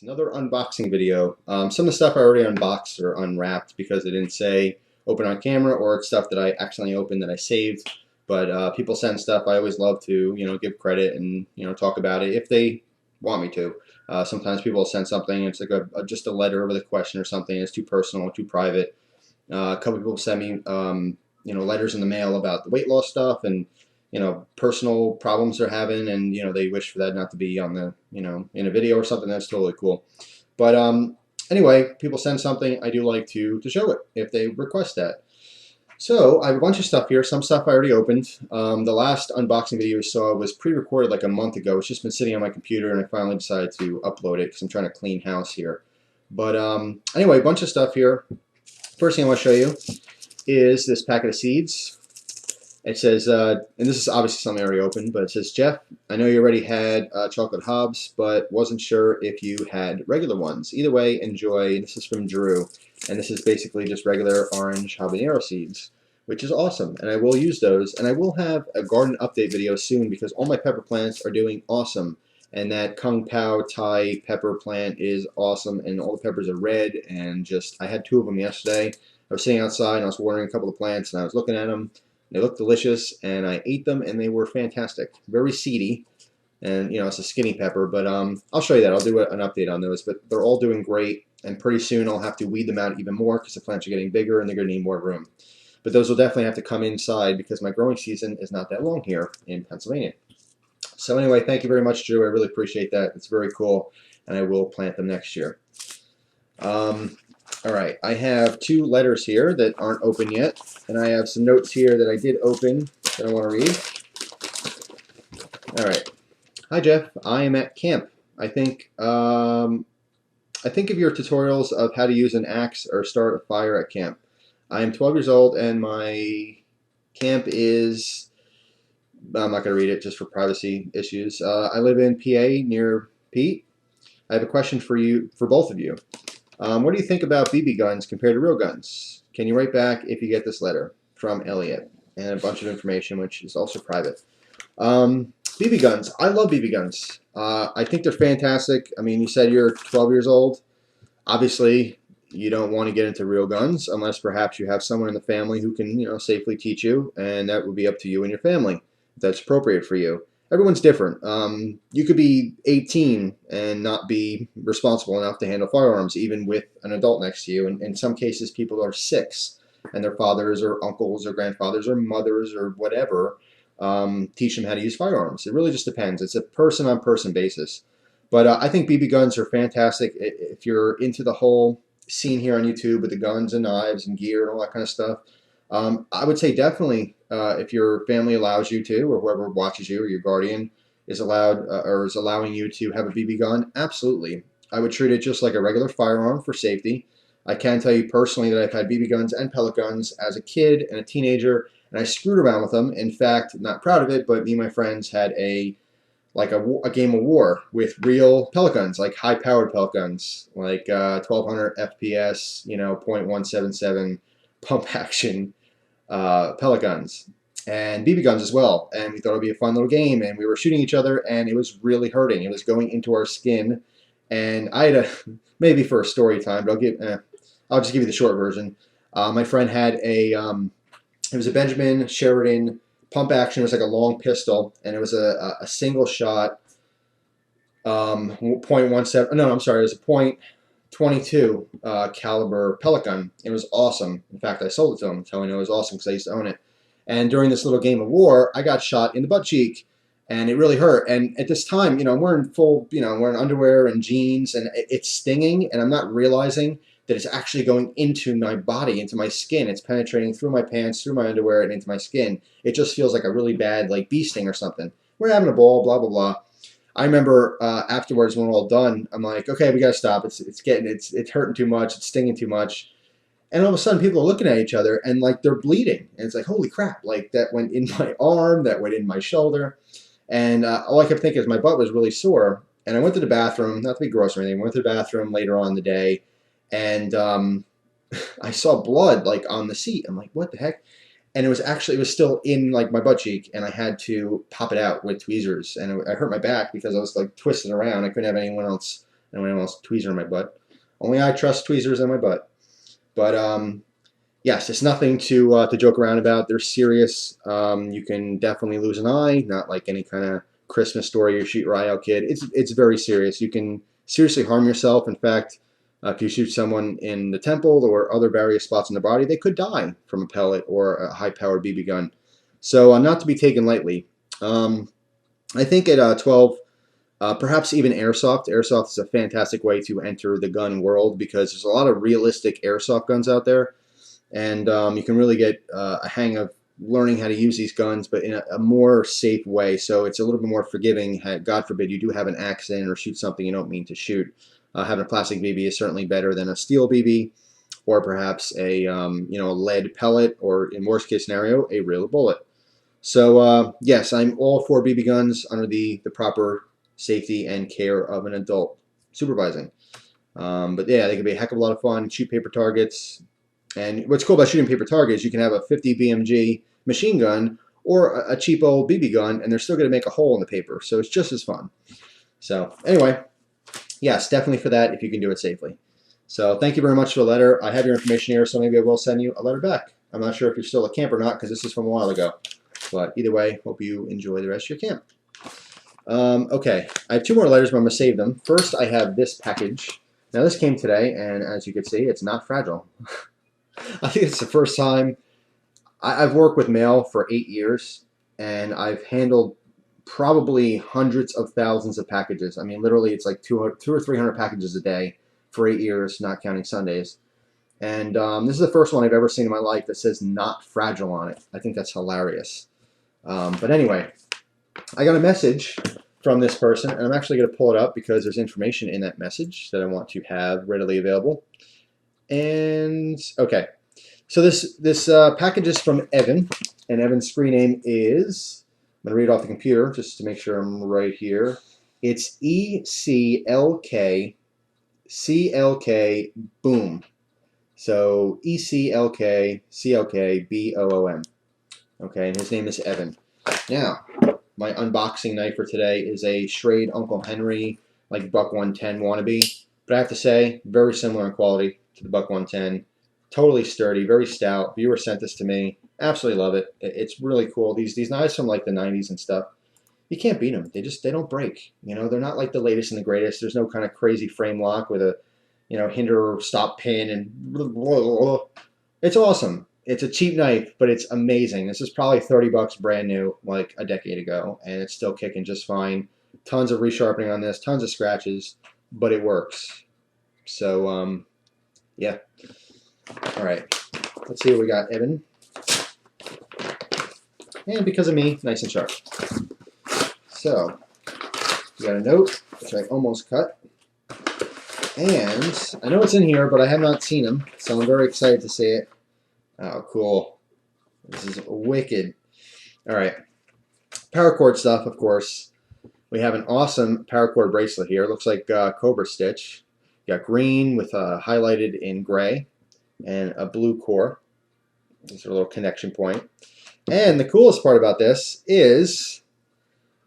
Another unboxing video. Some of the stuff I already unboxed or unwrapped because it didn't say open on camera, or it's stuff that I accidentally opened that I saved. But people send stuff. I always love to, give credit and, talk about it if they want me to. Sometimes people send something, it's like just a letter with a question or something. It's too personal, too private. A couple people send me, letters in the mail about the weight loss stuff and, personal problems they're having, and, they wish for that not to be on the, in a video or something. That's totally cool. But anyway, people send something, I do like to show it if they request that. So I have a bunch of stuff here. Some stuff I already opened. The last unboxing video you saw was pre-recorded like a month ago. It's just been sitting on my computer, and I finally decided to upload it because I'm trying to clean house here. But anyway, a bunch of stuff here. First thing I want to show you is this packet of seeds. It says, and this is obviously something I already opened, but it says, Jeff, I know you already had chocolate hobs, but wasn't sure if you had regular ones. Either way, enjoy. This is from Drew, and this is basically just regular orange habanero seeds, which is awesome, and I will use those, and I will have a garden update video soon because all my pepper plants are doing awesome, and that Kung Pao Thai pepper plant is awesome, and all the peppers are red, and just, I had 2 of them yesterday. I was sitting outside, and I was watering a couple of plants, and I was looking at them. They looked delicious, and I ate them, and they were fantastic. Very seedy, and it's a skinny pepper, but I'll show you that. I'll do an update on those, but they're all doing great, and pretty soon I'll have to weed them out even more because the plants are getting bigger and they're going to need more room. But those will definitely have to come inside because my growing season is not that long here in Pennsylvania. So anyway, thank you very much, Drew. I really appreciate that. It's very cool, and I will plant them next year. All right, I have 2 letters here that aren't open yet, and I have some notes here that I did open that I want to read. All right. Hi, Jeff. I am at camp. I think of your tutorials of how to use an axe or start a fire at camp. I am 12 years old, and my camp is, I'm not going to read it just for privacy issues. I live in PA near Pete. I have a question for you, for both of you. What do you think about BB guns compared to real guns? Can you write back if you get this letter? From Elliot. And a bunch of information, which is also private. BB guns. I love BB guns. I think they're fantastic. I mean, you said you're 12 years old. Obviously, you don't want to get into real guns unless perhaps you have someone in the family who can, safely teach you, and that would be up to you and your family if that's appropriate for you. Everyone's different. You could be 18 and not be responsible enough to handle firearms, even with an adult next to you. And in some cases, people are 6, and their fathers or uncles or grandfathers or mothers or whatever teach them how to use firearms. It really just depends. It's a person-on-person basis. But I think BB guns are fantastic. If you're into the whole scene here on YouTube with the guns and knives and gear and all that kind of stuff, I would say definitely if your family allows you to, or whoever watches you, or your guardian is allowed or is allowing you to have a BB gun, absolutely. I would treat it just like a regular firearm for safety. I can tell you personally that I've had BB guns and pellet guns as a kid and a teenager, and I screwed around with them. In fact, not proud of it, but me and my friends had a game of war with real pellet guns, like high-powered pellet guns, like 1200 FPS, .177 pump action pellet guns and BB guns as well, and we thought it would be a fun little game, and we were shooting each other, and it was really hurting. It was going into our skin, and I had maybe for a story time, but I'll just give you the short version. My friend had it was a Benjamin Sheridan pump action. It was like a long pistol, and it was a single shot .17. No, I'm sorry, it was a .22 caliber pellet gun. It was awesome. In fact, I sold it to him. That's how I know it was awesome, because I used to own it. And during this little game of war, I got shot in the butt cheek, and it really hurt. And at this time, I'm wearing full, I'm wearing underwear and jeans, and it's stinging, and I'm not realizing that it's actually going into my body, into my skin. It's penetrating through my pants, through my underwear, and into my skin. It just feels like a really bad, bee sting or something. We're having a ball, blah, blah, blah. I remember afterwards when we're all done, I'm like, okay, we gotta stop. It's hurting too much. It's stinging too much. And all of a sudden, people are looking at each other, and they're bleeding. And it's like, holy crap! That went in my arm, that went in my shoulder, and all I kept thinking is my butt was really sore. And I went to the bathroom, not to be gross or anything. I went to the bathroom later on in the day, and I saw blood on the seat. I'm like, what the heck? And it was still in my butt cheek, and I had to pop it out with tweezers, and I hurt my back because I was twisting around. I couldn't have anyone else Anyone else tweezer in my butt? Only I trust tweezers in my butt. But yes, it's nothing to joke around about. They're serious. You can definitely lose an eye, not like any kind of Christmas story you shoot your eye out, kid. It's very serious. You can seriously harm yourself. In fact, if you shoot someone in the temple or other various spots in the body, they could die from a pellet or a high-powered BB gun. So not to be taken lightly. I think at 12, perhaps even airsoft. Airsoft is a fantastic way to enter the gun world because there's a lot of realistic airsoft guns out there, and you can really get a hang of learning how to use these guns, but in a more safe way. So it's a little bit more forgiving. God forbid you do have an accident or shoot something you don't mean to shoot. Having a plastic BB is certainly better than a steel BB, or perhaps a a lead pellet, or in worst case scenario, a real bullet. So yes, I'm all for BB guns under the proper safety and care of an adult supervising. But yeah, they can be a heck of a lot of fun. Shoot paper targets. And what's cool about shooting paper targets, you can have a 50 BMG machine gun or a cheap old BB gun, and they're still going to make a hole in the paper. So it's just as fun. So anyway, yes, definitely for that if you can do it safely. So thank you very much for the letter. I have your information here, so maybe I will send you a letter back. I'm not sure if you're still at camp or not because this is from a while ago. But either way, hope you enjoy the rest of your camp. Okay, I have 2 more letters, but I'm going to save them. First, I have this package. Now, this came today, and as you can see, it's not fragile. I think it's the first time. I've worked with mail for 8 years, and I've handled probably hundreds of thousands of packages. I mean, literally, it's like 200 or 300 packages a day for 8 years, not counting Sundays. And this is the first one I've ever seen in my life that says not fragile on it. I think that's hilarious. But anyway, I got a message from this person, and I'm actually going to pull it up because there's information in that message that I want to have readily available. And okay, so this package is from Evan, and Evan's screen name is, I'm going to read it off the computer just to make sure I'm right here. It's ECLK Boom. So ECLK CLK BOOM. Okay, and his name is Evan. Now, my unboxing knife for today is a Schrade Uncle Henry, like Buck 110 wannabe. But I have to say, very similar in quality to the Buck 110. Totally sturdy, very stout. Viewer sent this to me. Absolutely love it. It's really cool. These knives from like the 90s and stuff, you can't beat them. They don't break. You know, they're not like the latest and the greatest. There's no kind of crazy frame lock with a, hinder or stop pin and blah, blah, blah. It's awesome. It's a cheap knife, but it's amazing. This is probably 30 bucks brand new, like a decade ago, and it's still kicking just fine. Tons of resharpening on this, tons of scratches, but it works. So, yeah. All right. Let's see what we got, Evan. And because of me, nice and sharp. So, we got a note, which I almost cut. And I know it's in here, but I have not seen them, so I'm very excited to see it. Oh, cool. This is wicked. All right. Paracord stuff, of course. We have an awesome paracord bracelet here. It looks like Cobra Stitch. You got green with highlighted in gray and a blue core. This is a little connection point. And the coolest part about this is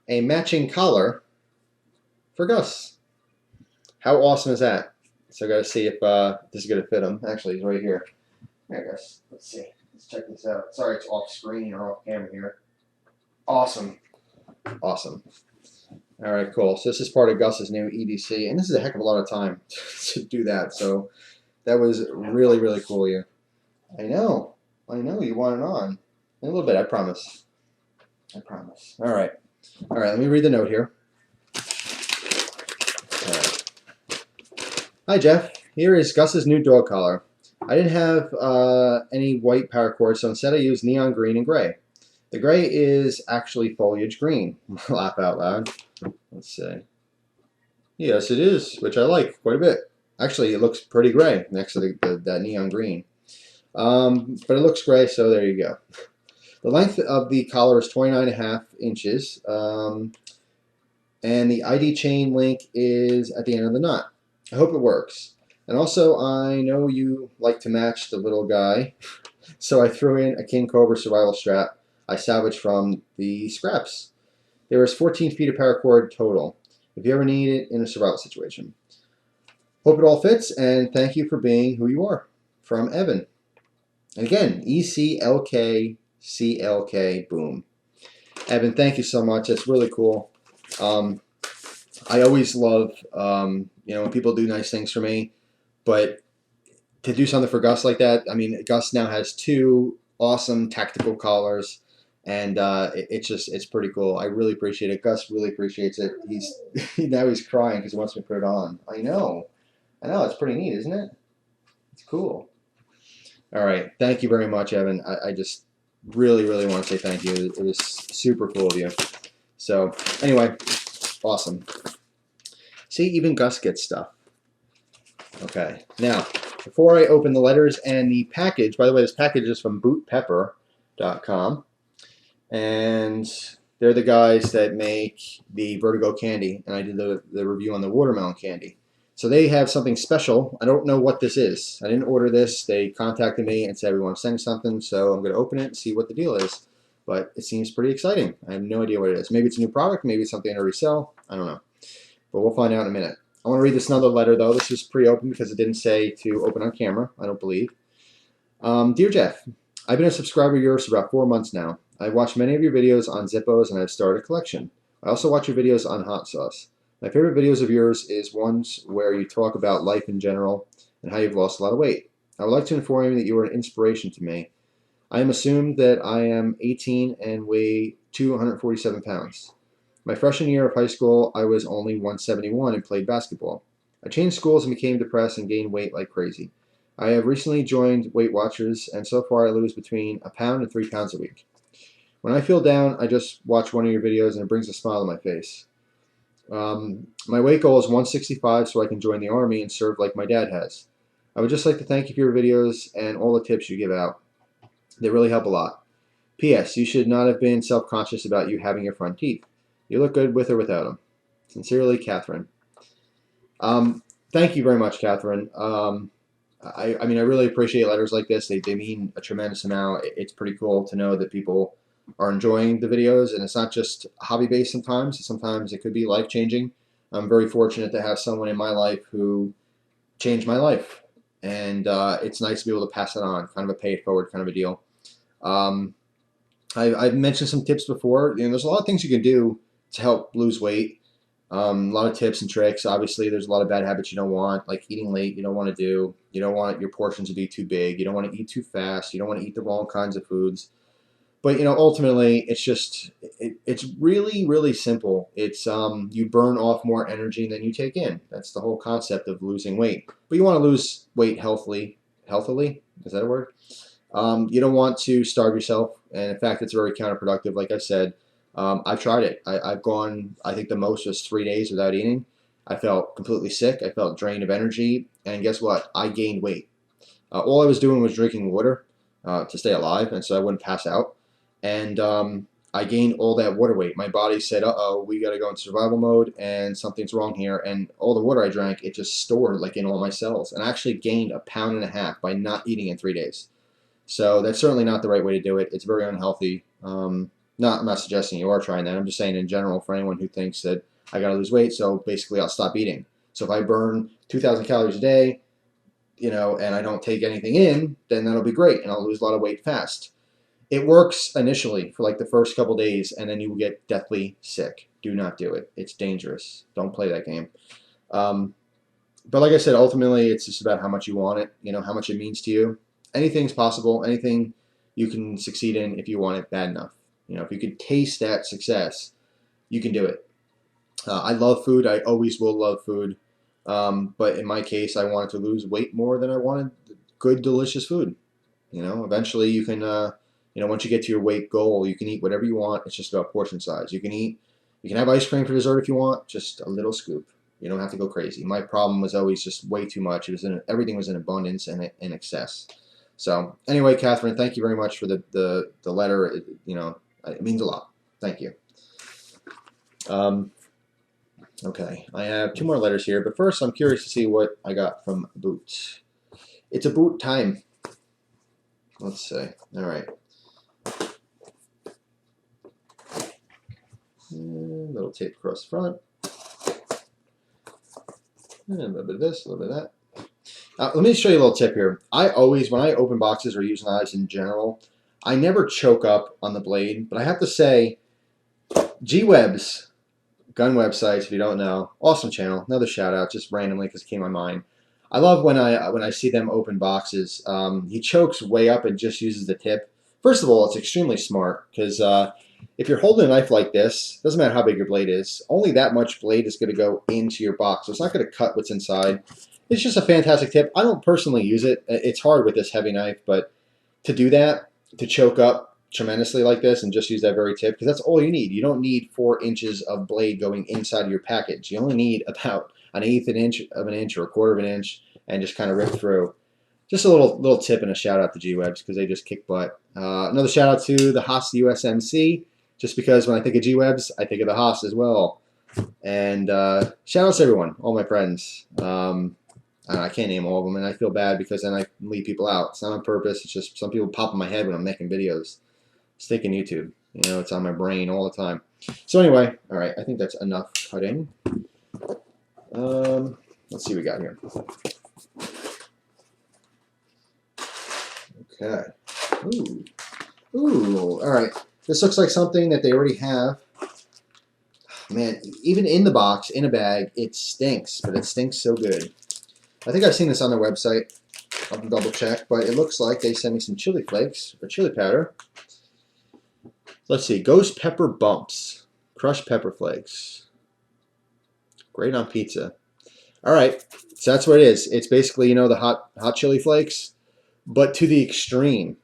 a matching collar for Gus. How awesome is that? So I got to see if this is going to fit him. Actually, he's right here. There, Gus. Let's see. Let's check this out. Sorry, it's off screen or off camera here. Awesome. Awesome. All right, cool. So this is part of Gus's new EDC, and this is a heck of a lot of time to do that. So that was really, really cool of you. I know. You want it on. In a little bit, I promise. I promise. All right. All right, let me read the note here. All right. Hi, Jeff. Here is Gus's new dog collar. I didn't have any white paracord, so instead I used neon green and gray. The gray is actually foliage green. Laugh out loud. Let's see. Yes, it is, which I like quite a bit. Actually, it looks pretty gray next to that neon green. But it looks gray, so there you go. The length of the collar is 29.5 inches, and the ID chain link is at the end of the knot. I hope it works. And also, I know you like to match the little guy, so I threw in a King Cobra survival strap I salvaged from the scraps. There is 14 feet of paracord total, if you ever need it in a survival situation. Hope it all fits, and thank you for being who you are. From Evan. And again, ECLK boom. Evan, thank you so much. That's really cool. I always love, when people do nice things for me, but to do something for Gus like that, I mean, Gus now has 2 awesome tactical collars, and it's pretty cool. I really appreciate it. Gus really appreciates it. Now he's crying because he wants me to put it on. I know, it's pretty neat, isn't it? It's cool. All right, thank you very much, Evan. I just really, really want to say thank you. It was super cool of you. So anyway, awesome. See, even Gus gets stuff. Okay, now, before I open the letters and the package, by the way, this package is from BhootPepper.com, and they're the guys that make the Vertigo candy, and I did the review on the watermelon candy. So they have something special. I don't know what this is. I didn't order this. They contacted me and said, we want to send something, so I'm going to open it and see what the deal is. But it seems pretty exciting. I have no idea what it is. Maybe it's a new product. Maybe it's something I already sell. I don't know. But we'll find out in a minute. I want to read this another letter, though. This is pre-open because it didn't say to open on camera, I don't believe. Dear Jeff, I've been a subscriber of yours for about 4 months now. I've watched many of your videos on Zippos, and I've started a collection. I also watch your videos on hot sauce. My favorite videos of yours is ones where you talk about life in general and how you've lost a lot of weight. I would like to inform you that you are an inspiration to me. I am assumed that I am 18 and weigh 247 pounds. My freshman year of high school, I was only 171 and played basketball. I changed schools and became depressed and gained weight like crazy. I have recently joined Weight Watchers, and so far I lose between a pound and 3 pounds a week. When I feel down, I just watch one of your videos and it brings a smile on my face. My weight goal is 165 so I can join the Army and serve like my dad has. I would just like to thank you for your videos and all the tips you give out. They really help a lot. P.S. You should not have been self-conscious about you having your front teeth. You look good with or without them. Sincerely, Catherine. Thank you very much, Catherine. I really appreciate letters like this. They mean a tremendous amount. It's pretty cool to know that people are enjoying the videos, and it's not just hobby-based sometimes. Sometimes it could be life-changing. I'm very fortunate to have someone in my life who changed my life, and it's nice to be able to pass it on, kind of a pay-it-forward kind of a deal. I've mentioned some tips before. There's a lot of things you can do to help lose weight. A lot of tips and tricks. Obviously, there's a lot of bad habits you don't want, like eating late. You don't want to do. You don't want your portions to be too big. You don't want to eat too fast. You don't want to eat the wrong kinds of foods. But ultimately, it's really, really simple. It's you burn off more energy than you take in. That's the whole concept of losing weight. But you want to lose weight healthily. Healthily, is that a word? You don't want to starve yourself, and in fact, it's very counterproductive. Like I said, I've tried it. I've gone. I think the most was 3 days without eating. I felt completely sick. I felt drained of energy, and guess what? I gained weight. All I was doing was drinking water to stay alive, and so I wouldn't pass out. And I gained all that water weight. My body said, "Uh-oh, we got to go into survival mode, and something's wrong here." And all the water I drank, it just stored like in all my cells, and I actually gained 1.5 pounds by not eating in 3 days. So that's certainly not the right way to do it. It's very unhealthy. I'm not suggesting you are trying that. I'm just saying in general for anyone who thinks that I got to lose weight, so basically I'll stop eating. So if I burn 2,000 calories a day, and I don't take anything in, then that'll be great, and I'll lose a lot of weight fast. It works initially for like the first couple days, and then you will get deathly sick. Do not do it. It's dangerous. Don't play that game. But like I said, ultimately, it's just about how much you want it, how much it means to you. Anything's possible. Anything you can succeed in if you want it bad enough. If you can taste that success, you can do it. I love food. I always will love food. But in my case, I wanted to lose weight more than I wanted good, delicious food. Eventually you can, once you get to your weight goal, you can eat whatever you want. It's just about portion size. You can have ice cream for dessert if you want, just a little scoop. You don't have to go crazy. My problem was always just way too much. Everything was in abundance and in excess. So anyway, Catherine, thank you very much for the letter. It means a lot. Thank you. Okay, I have 2 more letters here, but first I'm curious to see what I got from Bhut. It's a Bhut time. Let's see. All right. Little tape across the front. And a little bit of this, a little bit of that. Let me show you a little tip here. I always, when I open boxes or use knives in general, I never choke up on the blade. But I have to say, G-Webs, gun websites, if you don't know, awesome channel. Another shout out, just randomly because it came to my mind. I love when I see them open boxes. He chokes way up and just uses the tip. First of all, it's extremely smart because if you're holding a knife like this, doesn't matter how big your blade is, only that much blade is going to go into your box. So it's not going to cut what's inside. It's just a fantastic tip. I don't personally use it. It's hard with this heavy knife, but to do that, to choke up tremendously like this and just use that very tip, because that's all you need. You don't need 4 inches of blade going inside of your package. You only need about an eighth of an inch or a quarter of an inch and just kind of rip through. Just a little tip and a shout out to G-Webs because they just kick butt. Another shout out to the Haas USMC, just because when I think of G-Webs, I think of the Haas as well. And shout out to everyone, all my friends. I can't name all of them, and I feel bad because then I leave people out. It's not on purpose. It's just some people pop in my head when I'm making videos. Stick in YouTube. You know, it's on my brain all the time. So anyway, all right, I think that's enough cutting. Let's see what we got here. Okay. Ooh, all right. This looks like something that they already have. Man, even in the box, in a bag, it stinks, but it stinks so good. I think I've seen this on their website. I'll double check, but it looks like they sent me some chili flakes or chili powder. Let's see, ghost pepper bumps, crushed pepper flakes. Great on pizza. All right, so that's what it is. It's basically, you know, the hot chili flakes, but to the extreme.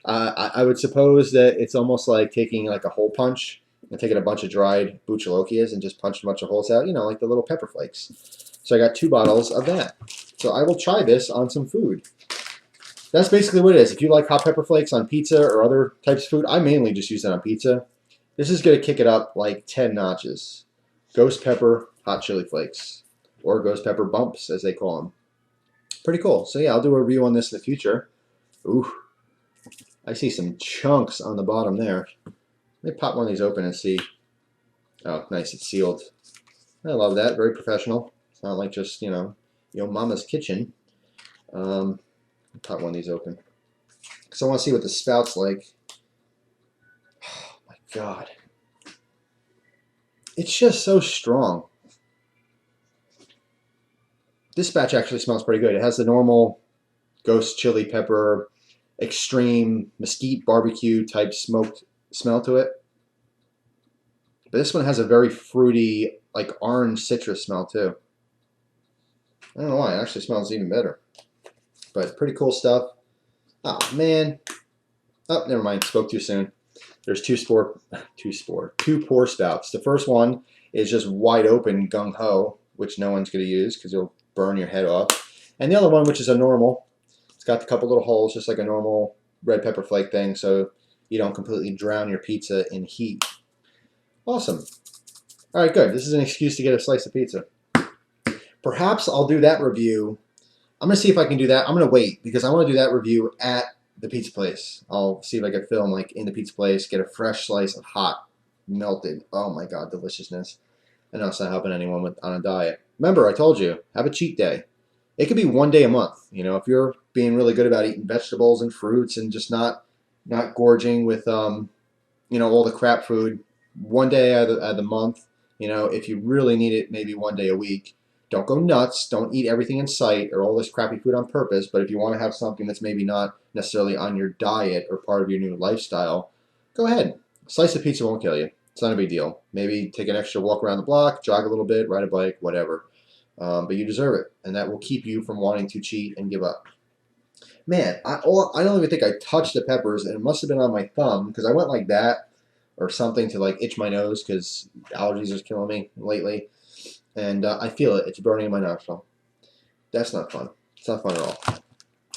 I would suppose that it's almost like taking like a hole punch and taking a bunch of dried buchalokias and just punching a bunch of holes out, you know, like the little pepper flakes. So I got 2 bottles of that. So I will try this on some food. That's basically what it is. If you like hot pepper flakes on pizza or other types of food, I mainly just use that on pizza. This is going to kick it up like 10 notches. Ghost pepper hot chili flakes, or ghost pepper bumps as they call them. Pretty cool. So yeah, I'll do a review on this in the future. Ooh, I see some chunks on the bottom there. Let me pop one of these open and see. Oh, nice, it's sealed. I love that, very professional. It's not like just, you know, your mama's kitchen. Pop one of these open. Because I want to see what the spout's like. Oh my god. It's just so strong. This batch actually smells pretty good. It has the normal ghost chili pepper, extreme mesquite barbecue type smoked smell to it. But this one has a very fruity, like orange citrus smell too. I don't know why, it actually smells even better. But pretty cool stuff. Oh man. Oh, never mind, spoke too soon. There's two pour spouts. The first one is just wide open gung-ho, which no one's going to use because you'll burn your head off. And the other one, which is a normal, it's got a couple little holes, just like a normal red pepper flake thing, so you don't completely drown your pizza in heat. Awesome. All right, good. This is an excuse to get a slice of pizza. Perhaps I'll do that review. I'm going to see if I can do that. I'm going to wait because I want to do that review at the pizza place. I'll see if I can film like in the pizza place, get a fresh slice of hot, melted. Oh my god, deliciousness. I know it's not helping anyone on a diet. Remember, I told you, have a cheat day. It could be 1 day a month. You know, if you're being really good about eating vegetables and fruits and just not gorging with you know, all the crap food, 1 day out of the month. You know, if you really need it, maybe 1 day a week. Don't go nuts. Don't eat everything in sight or all this crappy food on purpose. But if you want to have something that's maybe not necessarily on your diet or part of your new lifestyle, go ahead. A slice of pizza won't kill you. It's not a big deal. Maybe take an extra walk around the block, jog a little bit, ride a bike, whatever. But you deserve it. And that will keep you from wanting to cheat and give up. Man, I don't even think I touched the peppers, and it must have been on my thumb because I went like that or something to like itch my nose because allergies are killing me lately. And I feel it. It's burning in my nostril. That's not fun. It's not fun at all.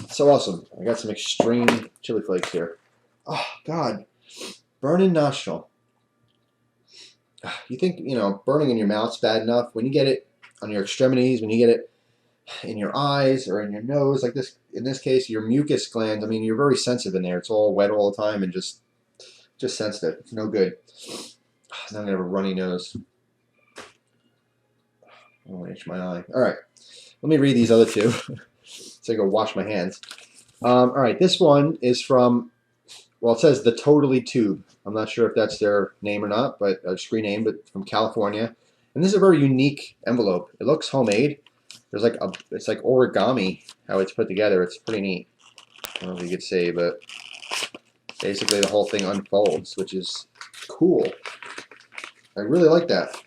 So awesome. I got some extreme chili flakes here. Oh, God. Burning nostril. You think, you know, burning in your mouth's bad enough. When you get it on your extremities, when you get it in your eyes or in your nose, like this, in this case, your mucus glands, I mean, you're very sensitive in there. It's all wet all the time and just sensitive. It's no good. Now I'm going to have a runny nose. Oh, itch my eye. All right, let me read these other two. So I go wash my hands. All right, this one is from, well, it says the Totally Tube. I'm not sure if that's their name or not, but a screen name, but from California. And this is a very unique envelope. It looks homemade. There's like it's like origami how it's put together. It's pretty neat. I don't know if you could see, but basically the whole thing unfolds, which is cool. I really like that.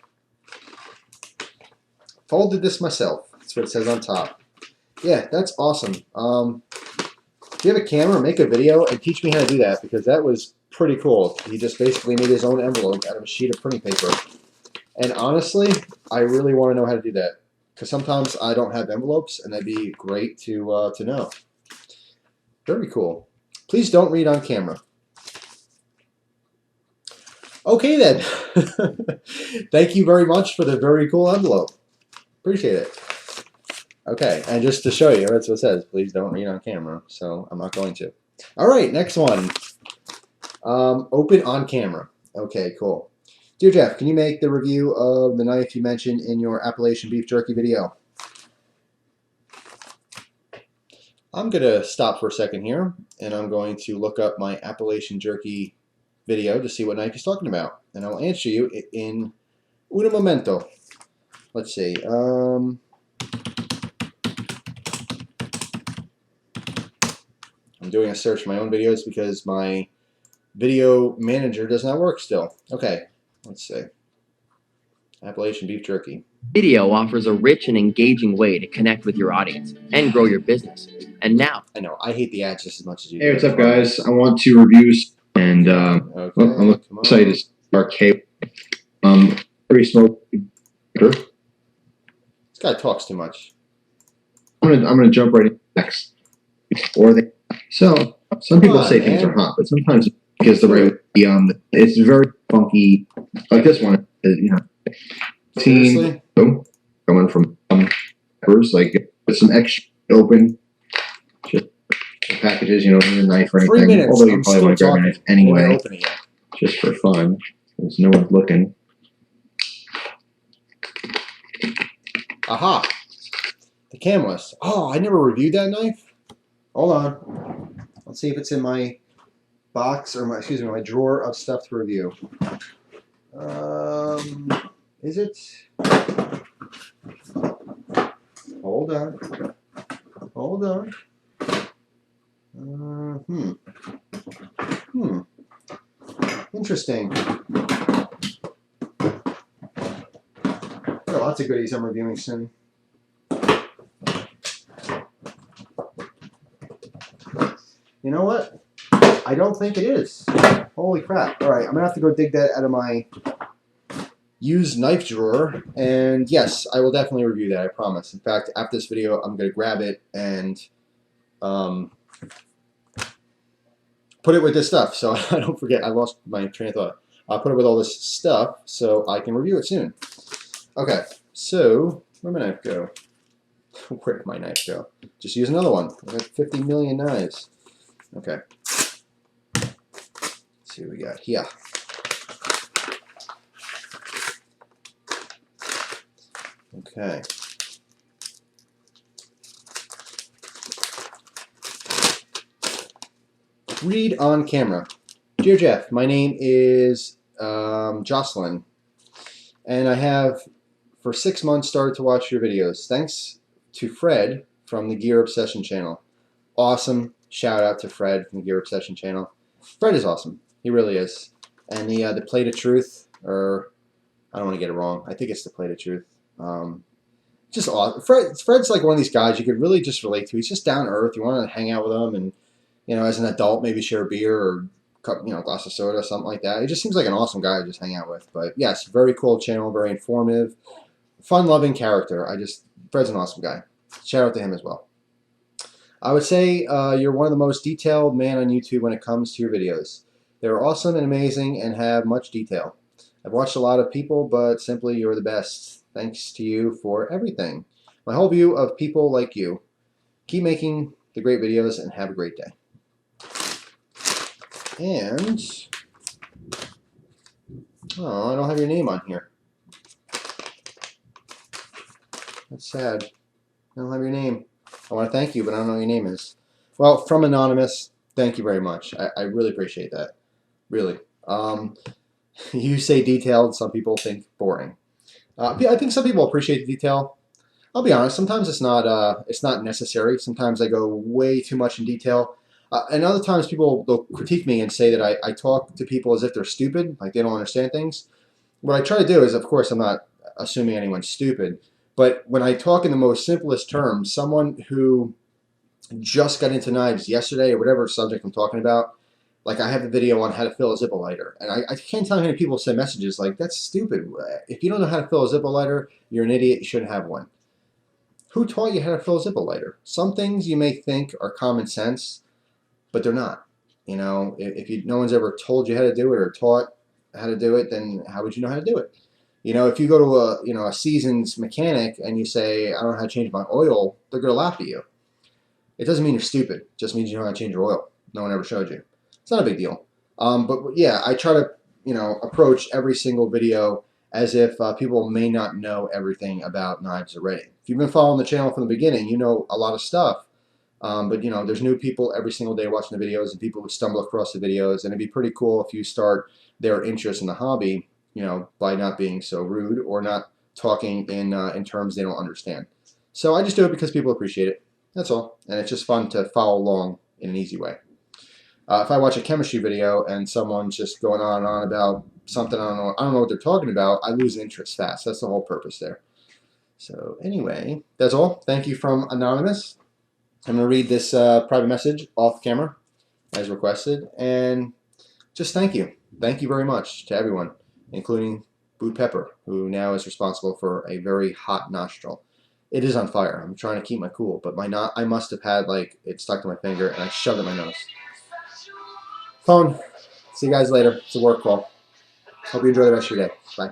Folded this myself. That's what it says on top. Yeah, that's awesome. If you have a camera, make a video and teach me how to do that, because that was pretty cool. He just basically made his own envelope out of a sheet of printing paper. And honestly, I really want to know how to do that, because sometimes I don't have envelopes, and that'd be great to know. Very cool. Please don't read on camera. Okay then. Thank you very much for the very cool envelope. Appreciate it. Okay, and just to show you, that's what it says. Please don't read on camera, so I'm not going to. All right, next one. Open on camera. Okay, cool. Dear Jeff, can you make the review of the knife you mentioned in your Appalachian beef jerky video? I'm going to stop for a second here, and I'm going to look up my Appalachian jerky video to see what knife he's talking about, and I'll answer you in un momento. Let's see. I'm doing a search for my own videos because my video manager does not work still. Okay, let's see. Appalachian beef jerky. Video offers a rich and engaging way to connect with your audience and grow your business. And now, I know, I hate the ads just as much as you do. Hey, what's up, guys? I want to review, and on the site is Arcade. Pretty smoke. This guy talks too much. I'm gonna jump right in next. So some people say things are hot, but sometimes because the right it's very funky. Like this one, you know. Seriously? Coming from peppers, like with some extra open, just packages, you know, in a knife or anything. 3 minutes. Although you probably want to grab a knife anyway, just for fun, because no one's looking. Aha! The Camless. Oh, I never reviewed that knife. Hold on. Let's see if it's in my box or my drawer of stuff to review. Is it? Hold on. Hold on. Interesting. Got lots of goodies I'm reviewing soon. You know what? I don't think it is. Holy crap. All right, I'm going to have to go dig that out of my used knife drawer. And yes, I will definitely review that, I promise. In fact, after this video, I'm going to grab it and put it with this stuff so I don't forget. I lost my train of thought. I'll put it with all this stuff so I can review it soon. Okay, so where'd my knife go? Where'd my knife go? Just use another one. I got 50 million knives. Okay. Let's see what we got here. Okay. Read on camera. Dear Jeff, my name is Jocelyn, and I have for 6 months started to watch your videos. Thanks to Fred from the Gear Obsession channel. Awesome. Shout out to Fred from the Gear Obsession channel. Fred is awesome. He really is. And the Plate of Truth, or I don't want to get it wrong. I think it's the Plate of Truth. Just awesome. Fred's like one of these guys you could really just relate to. He's just down to earth. You want to hang out with him, and you know, as an adult, maybe share a beer or a glass of soda, something like that. He just seems like an awesome guy to just hang out with. But yes, very cool channel, very informative, fun-loving character. Fred's an awesome guy. Shout out to him as well. I would say you're one of the most detailed men on YouTube when it comes to your videos. They're awesome and amazing and have much detail. I've watched a lot of people, but simply you're the best. Thanks to you for everything. My whole view of people like you. Keep making the great videos and have a great day. And, oh, I don't have your name on here. That's sad. I don't have your name. I want to thank you, but I don't know what your name is. Well, from Anonymous, thank you very much. I really appreciate that. Really. You say detailed, some people think boring. I think some people appreciate the detail. I'll be honest. Sometimes it's not necessary. Sometimes I go way too much in detail, and other times people they'll critique me and say that I talk to people as if they're stupid, like they don't understand things. What I try to do is, of course, I'm not assuming anyone's stupid, but when I talk in the most simplest terms, someone who just got into knives yesterday or whatever subject I'm talking about, like I have the video on how to fill a Zippo lighter, and I can't tell how many people send messages like, that's stupid. If you don't know how to fill a Zippo lighter, you're an idiot. You shouldn't have one. Who taught you how to fill a Zippo lighter? Some things you may think are common sense, but they're not. You know, if no one's ever told you how to do it or taught how to do it, then how would you know how to do it? You know, if you go to a seasoned mechanic and you say, I don't know how to change my oil, they're going to laugh at you. It doesn't mean you're stupid. It just means you know how to change your oil. No one ever showed you. It's not a big deal. But yeah, I try to, approach every single video as if people may not know everything about knives already. If you've been following the channel from the beginning, you know a lot of stuff. But there's new people every single day watching the videos, and people who stumble across the videos, and it'd be pretty cool if you start their interest in the hobby, by not being so rude or not talking in terms they don't understand. So I just do it because people appreciate it. That's all, and it's just fun to follow along in an easy way. If I watch a chemistry video and someone's just going on and on about something I don't know what they're talking about, I lose interest fast. That's the whole purpose there. So anyway, that's all. Thank you from Anonymous. I'm going to read this private message off camera as requested, and just thank you. Thank you very much to everyone, including Bhut Pepper, who now is responsible for a very hot nostril. It is on fire. I'm trying to keep my cool, but I must have had it stuck to my finger and I shoved it in my nose. Phone. See you guys later. It's a work call. Hope you enjoy the rest of your day. Bye.